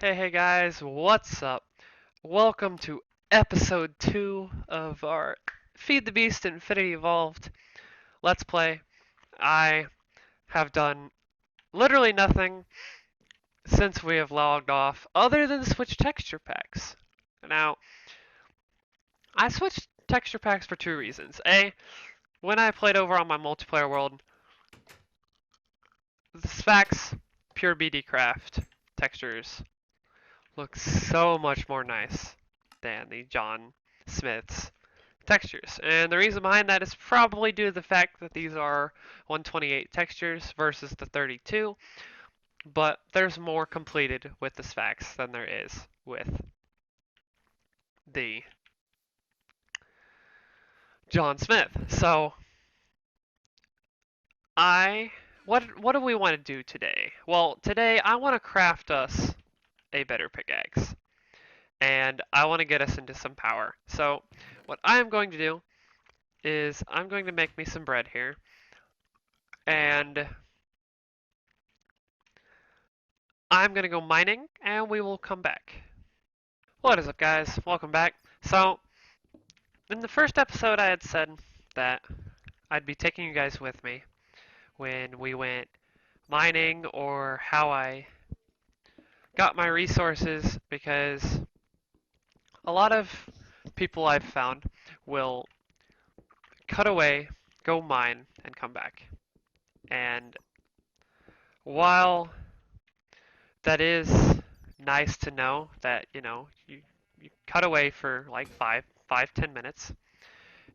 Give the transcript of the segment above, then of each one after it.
Hey guys, what's up? Welcome to episode 2 of our Feed the Beast Infinity Evolved Let's Play. I have done literally nothing since we have logged off other than switch texture packs. Now, I switched texture packs for two reasons. A, when I played over on my multiplayer world, the Sphax Pure BD Craft textures look so much more nice than the John Smith's textures. And the reason behind that is probably due to the fact that these are 128 textures versus the 32, but there's more completed with the Sphax than there is with the John Smith. So I what do we want to do today? Well, today I want to craft us a better pickaxe and I want to get us into some power. So what I am going to do is I'm going to make me some bread here and I'm going to go mining and we will come back. What is up, guys? Welcome back. So, in the first episode, I had said that I'd be taking you guys with me when we went mining or how I got my resources because a lot of people I've found will cut away, go mine, and come back. And while that is nice to know that, you cut away for like 10 minutes,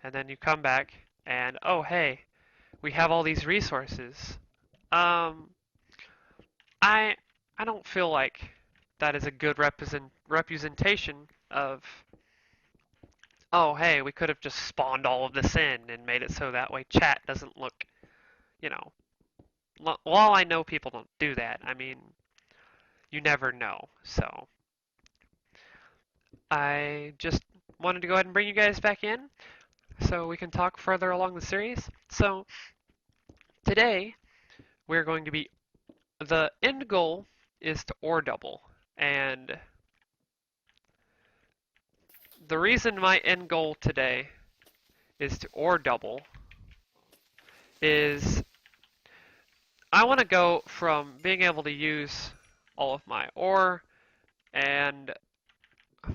and then you come back and, oh, hey, we have all these resources. Um, I I don't feel like that is a good representation of, oh, hey, we could have just spawned all of this in and made it so that way chat doesn't look, you know, while I know people don't do that, I mean, you never know. So I just wanted to go ahead and bring you guys back in so we can talk further along the series. So today we're going to be the end goal is to ore double. And the reason my end goal today is to ore double is I want to go from being able to use all of my ore and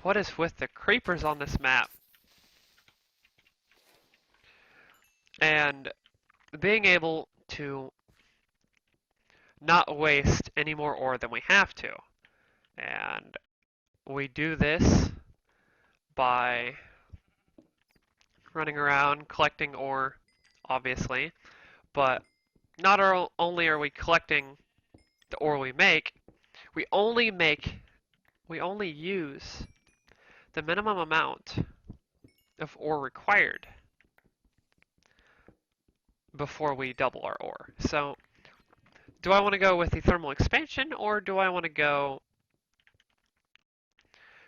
what is with the creepers on this map and being able to not waste any more ore than we have to. And we do this by running around collecting ore, obviously, but not only are we collecting the ore we make, we only make, we only use the minimum amount of ore required before we double our ore. So, do I want to go with the thermal expansion or do I want to go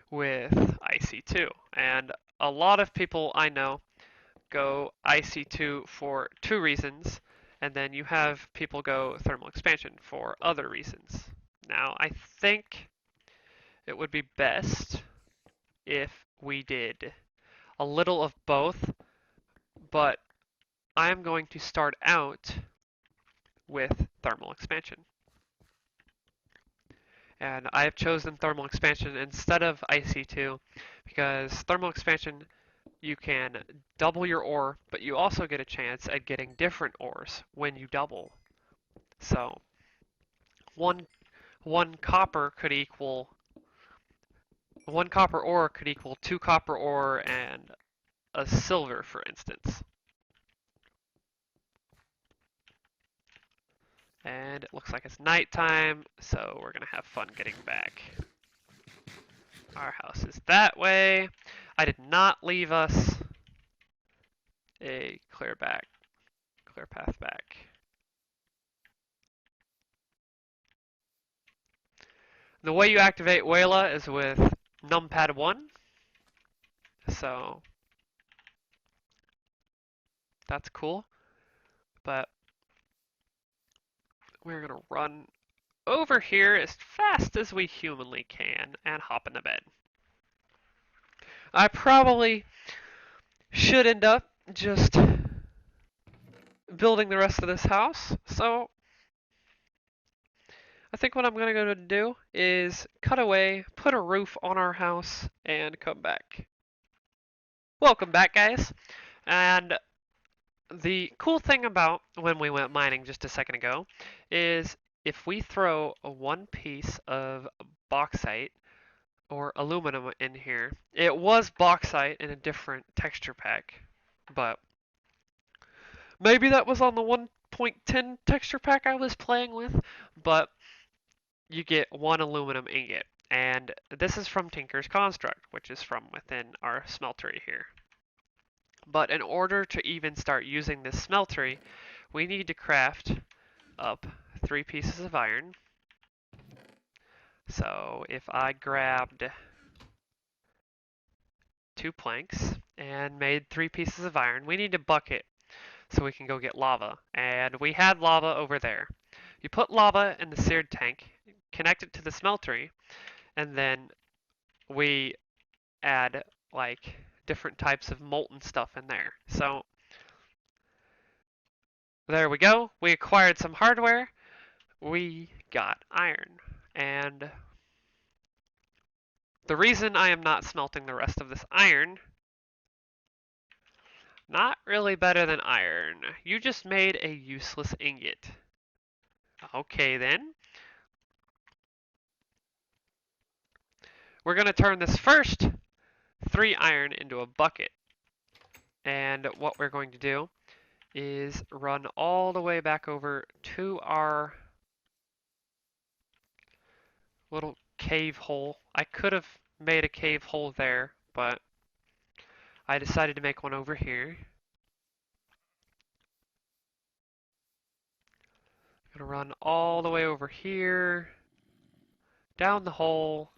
with IC2? And a lot of people I know go IC2 for two reasons, and then you have people go thermal expansion for other reasons. Now, I think it would be best if we did a little of both, but I'm going to start out with thermal expansion. And I have chosen thermal expansion instead of IC2 because thermal expansion you can double your ore, but you also get a chance at getting different ores when you double. So one one copper could equal one copper ore could equal two copper ore and a silver, for instance. And it looks like it's nighttime, so we're gonna have fun getting back. Our house is that way. I did not leave us a clear path back. The way you activate Wayla is with numpad 1, so that's cool. But we're gonna run over here as fast as we humanly can and hop into bed. I probably should end up just building the rest of this house, so I think what I'm going to go to do is cut away, put a roof on our house, and come back. Welcome back, guys. And the cool thing about when we went mining just a second ago is if we throw one piece of bauxite or aluminum in here, it was bauxite in a different texture pack, but maybe that was on the 1.10 texture pack I was playing with, but you get one aluminum ingot. And this is from Tinker's Construct, which is from within our smeltery here. But in order to even start using this smeltery, we need to craft up 3 pieces of iron. So if I grabbed 2 planks and made 3 pieces of iron, we need a bucket so we can go get lava. And we had lava over there. You put lava in the seared tank, connect it to the smeltery, and then we add like different types of molten stuff in there. So there we go. We acquired some hardware. We got iron. And the reason I am not smelting the rest of this iron, not really better than iron. You just made a useless ingot. Okay then. We're going to turn this first 3 iron into a bucket. And what we're going to do is run all the way back over to our little cave hole. I could have made a cave hole there, but I decided to make one over here. I'm gonna run all the way over here, down the hole.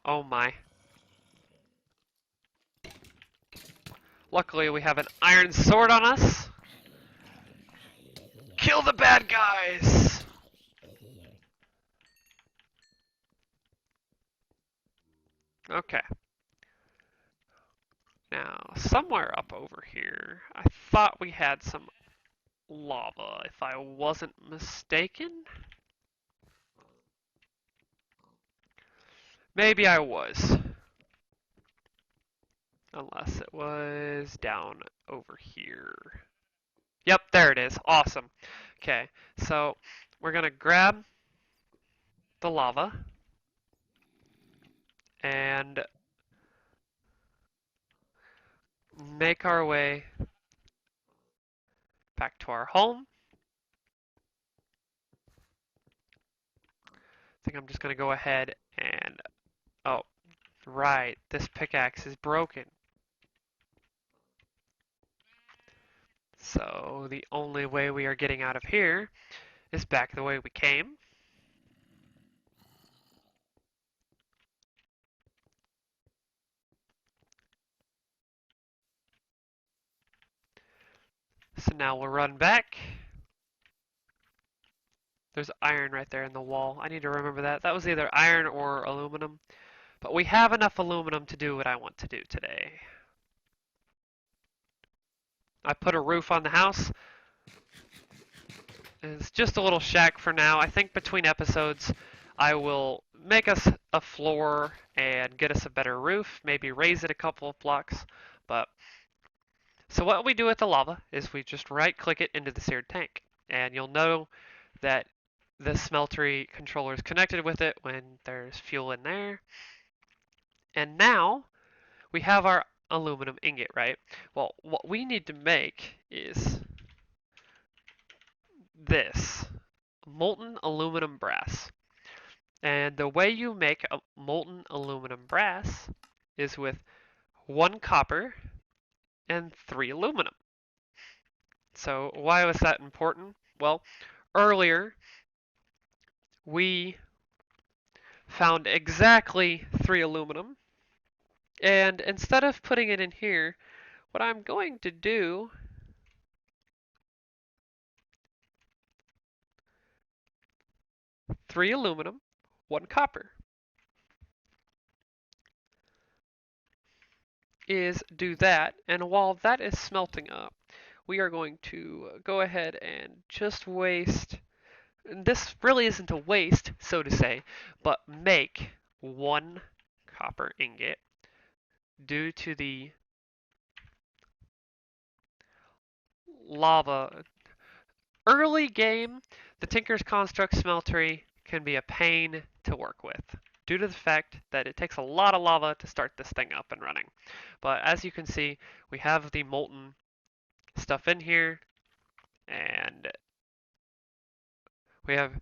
Oh my. Luckily we have an iron sword on us. Kill the bad guys! Okay. Now, somewhere up over here, I thought we had some lava, if I wasn't mistaken. Maybe I was. Unless it was down over here. Yep, there it is. Awesome. Okay, so we're going to grab the lava and make our way back to our home. I think I'm just going to go ahead and... Oh, right. This pickaxe is broken. So the only way we are getting out of here is back the way we came. So now we'll run back. There's iron right there in the wall. I need to remember that. That was either iron or aluminum. But we have enough aluminum to do what I want to do today. I put a roof on the house. It's just a little shack for now. I think between episodes, I will make us a floor and get us a better roof. Maybe raise it a couple of blocks. But so what we do with the lava is we just right-click it into the seared tank. And you'll know that the smeltery controller is connected with it when there's fuel in there. And now we have our aluminum ingot, right? Well, what we need to make is this molten aluminum brass. And the way you make a molten aluminum brass is with 1 copper and 3 aluminum. So why was that important? Well, earlier we found exactly 3 aluminum, and instead of putting it in here, what I'm going to do 3 aluminum, 1 copper. Is do that, and while that is smelting up, we are going to go ahead and just waste, and this really isn't a waste, so to say, but make 1 copper ingot due to the lava. Early game, the Tinker's Construct Smeltery can be a pain to work with due to the fact that it takes a lot of lava to start this thing up and running. But as you can see, we have the molten stuff in here, and we have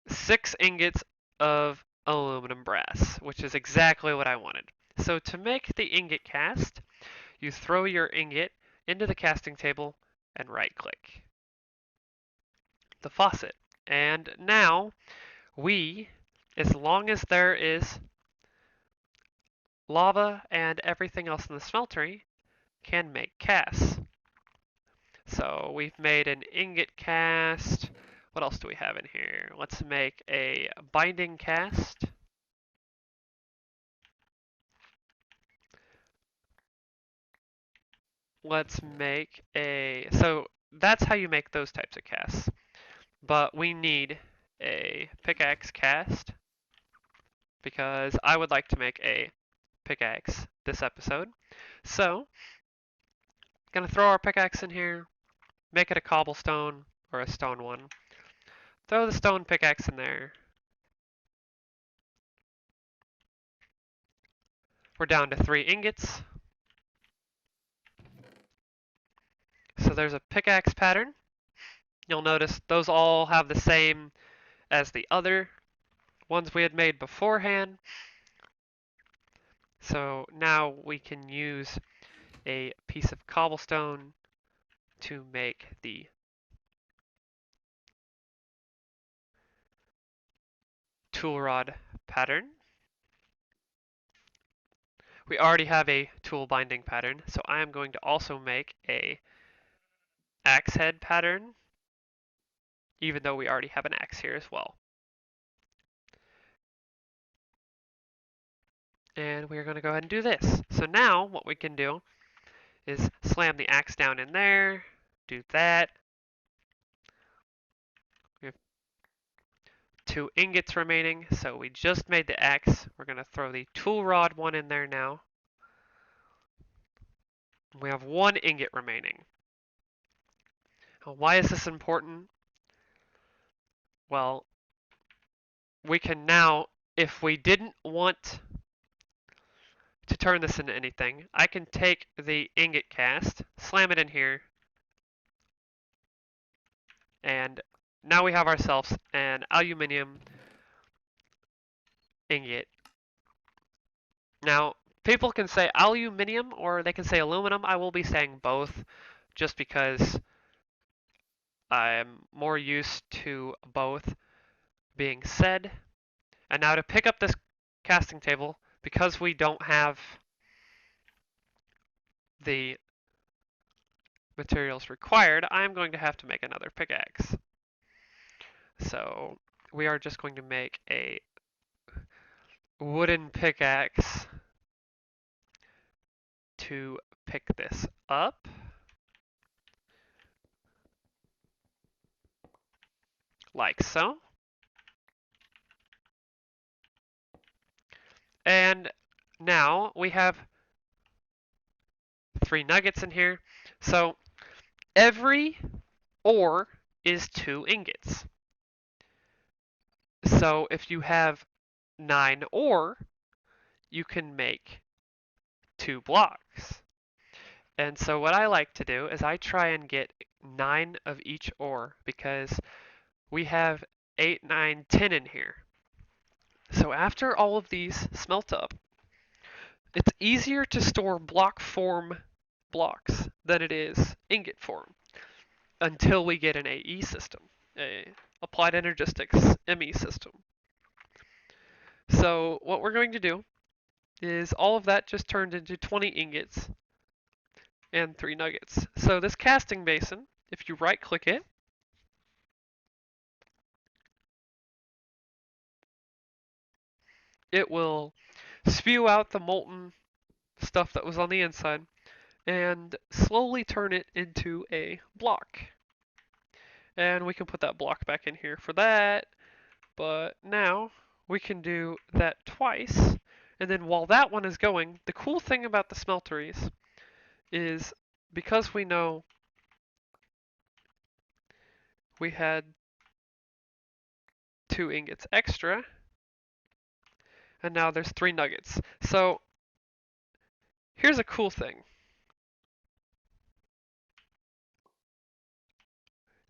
6 ingots of aluminum brass, which is exactly what I wanted. So to make the ingot cast, you throw your ingot into the casting table and right click the faucet. And now we, as long as there is lava and everything else in the smeltery, can make casts. So we've made an ingot cast. What else do we have in here? Let's make a binding cast. Let's make a, so that's how you make those types of casts. But we need a pickaxe cast because I would like to make a pickaxe this episode. So, gonna throw our pickaxe in here, make it a cobblestone or a stone one. Throw the stone pickaxe in there. We're down to 3 ingots. So there's a pickaxe pattern. You'll notice those all have the same as the other ones we had made beforehand. So now we can use a piece of cobblestone to make the tool rod pattern. We already have a tool binding pattern, so I am going to also make a axe head pattern, even though we already have an axe here as well. And we're going to go ahead and do this. So now what we can do is slam the axe down in there, do that. We have 2 ingots remaining, so we just made the axe. We're going to throw the tool rod one in there now. We have 1 ingot remaining. Now, why is this important? Well, we can now, if we didn't want to turn this into anything, I can take the ingot cast, slam it in here, and now we have ourselves an aluminum ingot. Now, people can say aluminum or they can say aluminum. I will be saying both just because I'm more used to both being said. And now to pick up this casting table, because we don't have the materials required, I'm going to have to make another pickaxe. So we are just going to make a wooden pickaxe to pick this up. Like so. And now we have 3 nuggets in here. So every ore is 2 ingots. So if you have 9 ore, you can make 2 blocks. And so what I like to do is I try and get 9 of each ore because we have 8, 9, 10 in here. So after all of these smelt up, it's easier to store block form blocks than it is ingot form until we get an AE system, a Applied Energistics ME system. So what we're going to do is all of that just turned into 20 ingots and 3 nuggets. So this casting basin, if you right click it, it will spew out the molten stuff that was on the inside and slowly turn it into a block. And we can put that block back in here for that. But now we can do that twice. And then while that one is going, the cool thing about the smelteries is because we know we had 2 ingots extra, and now there's 3 nuggets. So here's a cool thing.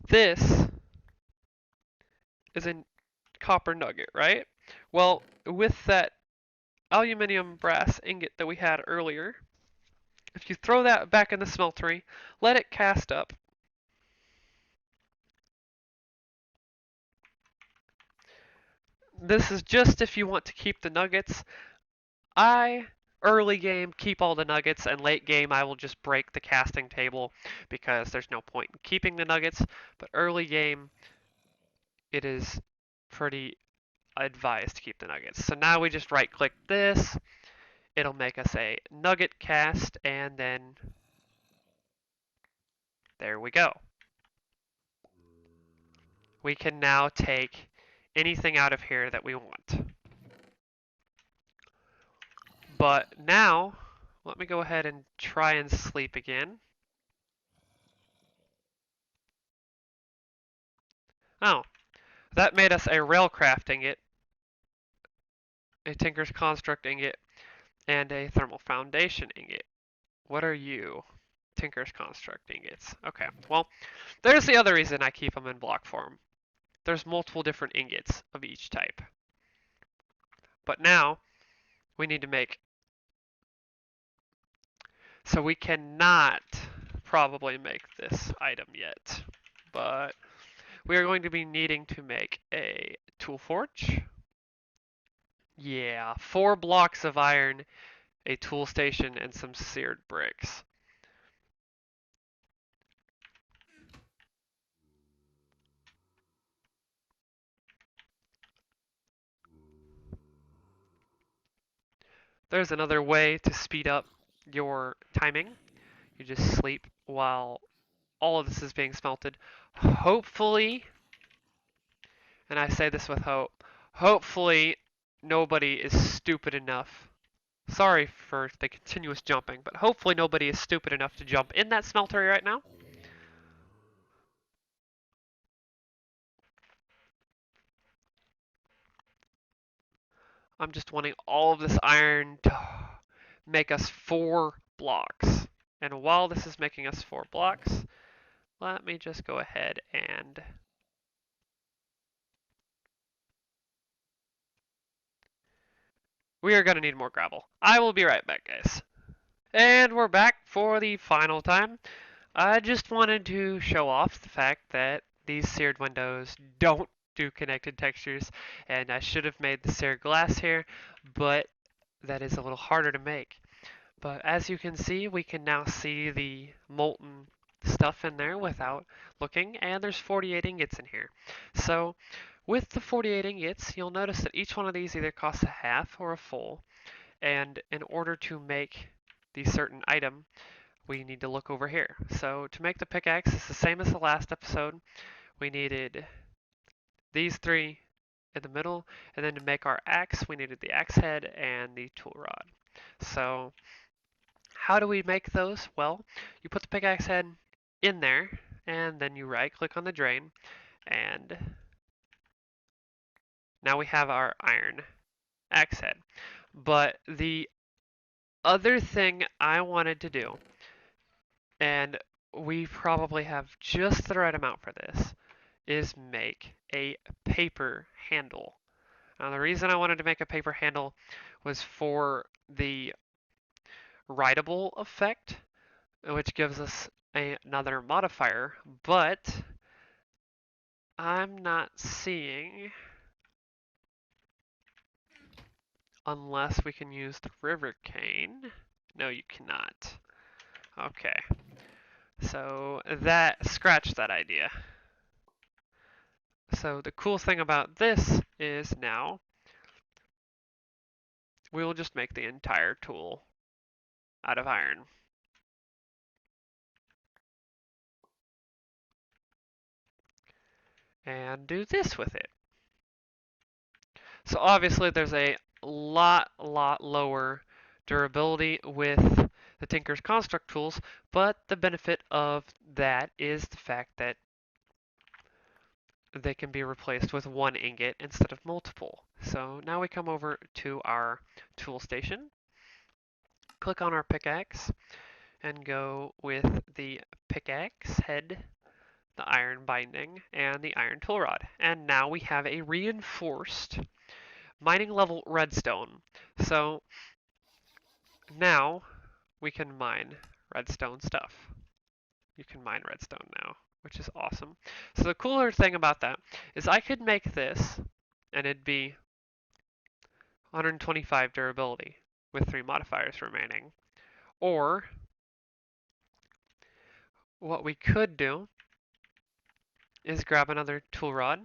This is a copper nugget, right? Well, with that aluminum brass ingot that we had earlier, if you throw that back in the smeltery, let it cast up. This is just if you want to keep the nuggets. Early game, keep all the nuggets, and late game, I will just break the casting table because there's no point in keeping the nuggets. But early game, it is pretty advised to keep the nuggets. So now we just right click this. It'll make us a nugget cast, and then there we go. We can now take anything out of here that we want. But now, let me go ahead and try and sleep again. Oh, that made us a railcraft ingot, a Tinker's Construct ingot, and a Thermal Foundation ingot. What are you? Tinker's Construct ingots. Okay, well, there's the other reason I keep them in block form. There's multiple different ingots of each type. But now, we need to make... So we cannot probably make this item yet. But we are going to be needing to make a tool forge. Yeah, 4 blocks of iron, a tool station, and some seared bricks. There's another way to speed up your timing. You just sleep while all of this is being smelted. Hopefully, and I say this with hope, hopefully nobody is stupid enough. Sorry for the continuous jumping, but hopefully nobody is stupid enough to jump in that smeltery right now. I'm just wanting all of this iron to make us 4 blocks. And while this is making us 4 blocks, let me just go ahead and we are going to need more gravel. I will be right back, guys. And we're back for the final time. I just wanted to show off the fact that these seared windows don't do connected textures, and I should have made the seared glass here, but that is a little harder to make. But as you can see, we can now see the molten stuff in there without looking, and there's 48 ingots in here. So with the 48 ingots, you'll notice that each one of these either costs a half or a full, and in order to make the certain item, we need to look over here. So to make the pickaxe, it's the same as the last episode. We needed these 3 in the middle, and then to make our axe, we needed the axe head and the tool rod. So how do we make those? Well, you put the pickaxe head in there, and then you right click on the drain, and now we have our iron axe head. But the other thing I wanted to do, and we probably have just the right amount for this, is make a paper handle. Now the reason I wanted to make a paper handle was for the writable effect, which gives us another modifier, but I'm not seeing, unless we can use the river cane. No, you cannot. Okay, so scratch that idea. So the cool thing about this is now we will just make the entire tool out of iron. And do this with it. So obviously there's a lot lower durability with the Tinker's Construct tools, but the benefit of that is the fact that they can be replaced with one ingot instead of multiple. So now we come over to our tool station, click on our pickaxe, and go with the pickaxe head, the iron binding, and the iron tool rod. And now we have a reinforced mining level redstone. So now we can mine redstone stuff. You can mine redstone now, which is awesome. So the cooler thing about that is I could make this and it'd be 125 durability with 3 modifiers remaining. Or what we could do is grab another tool rod,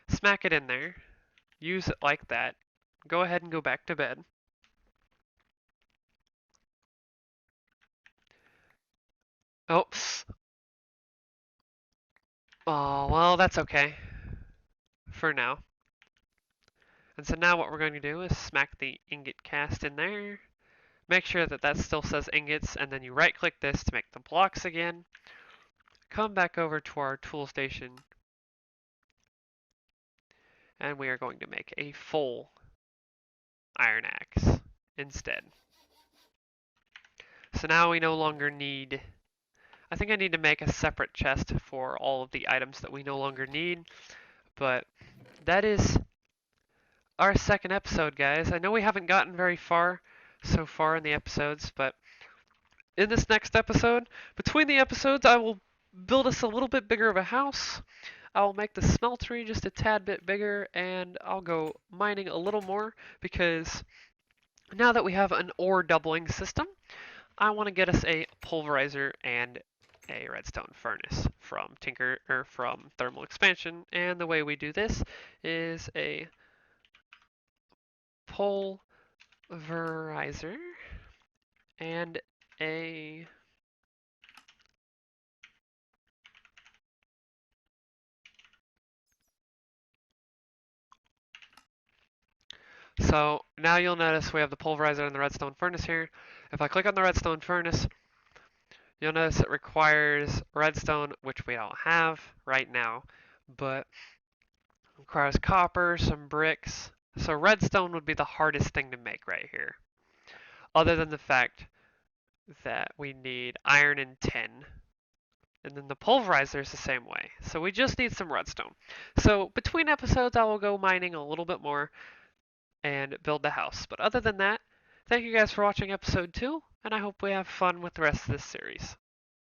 smack it in there, use it like that, go ahead and go back to bed. Oh, oh, well, that's okay for now. And so now what we're going to do is smack the ingot cast in there. Make sure that that still says ingots, and then you right click this to make the blocks again. Come back over to our tool station, and we are going to make a full iron axe instead. So now we no longer need, I think I need to make a separate chest for all of the items that we no longer need, but that is our second episode, guys. I know we haven't gotten very far so far in the episodes, but in this next episode, between the episodes, I will build us a little bit bigger of a house. I'll make the smeltery just a tad bit bigger, and I'll go mining a little more because now that we have an ore doubling system, I want to get us a pulverizer and a redstone furnace from from thermal expansion. And the way we do this is a pulverizer and a So now you'll notice we have the pulverizer and the redstone furnace here. If I click on the redstone furnace, you'll notice it requires redstone, which we don't have right now, but it requires copper, some bricks. So redstone would be the hardest thing to make right here, other than the fact that we need iron and tin. And then the pulverizer is the same way. So we just need some redstone. So between episodes, I will go mining a little bit more and build the house. But other than that, thank you guys for watching episode 2, and I hope we have fun with the rest of this series.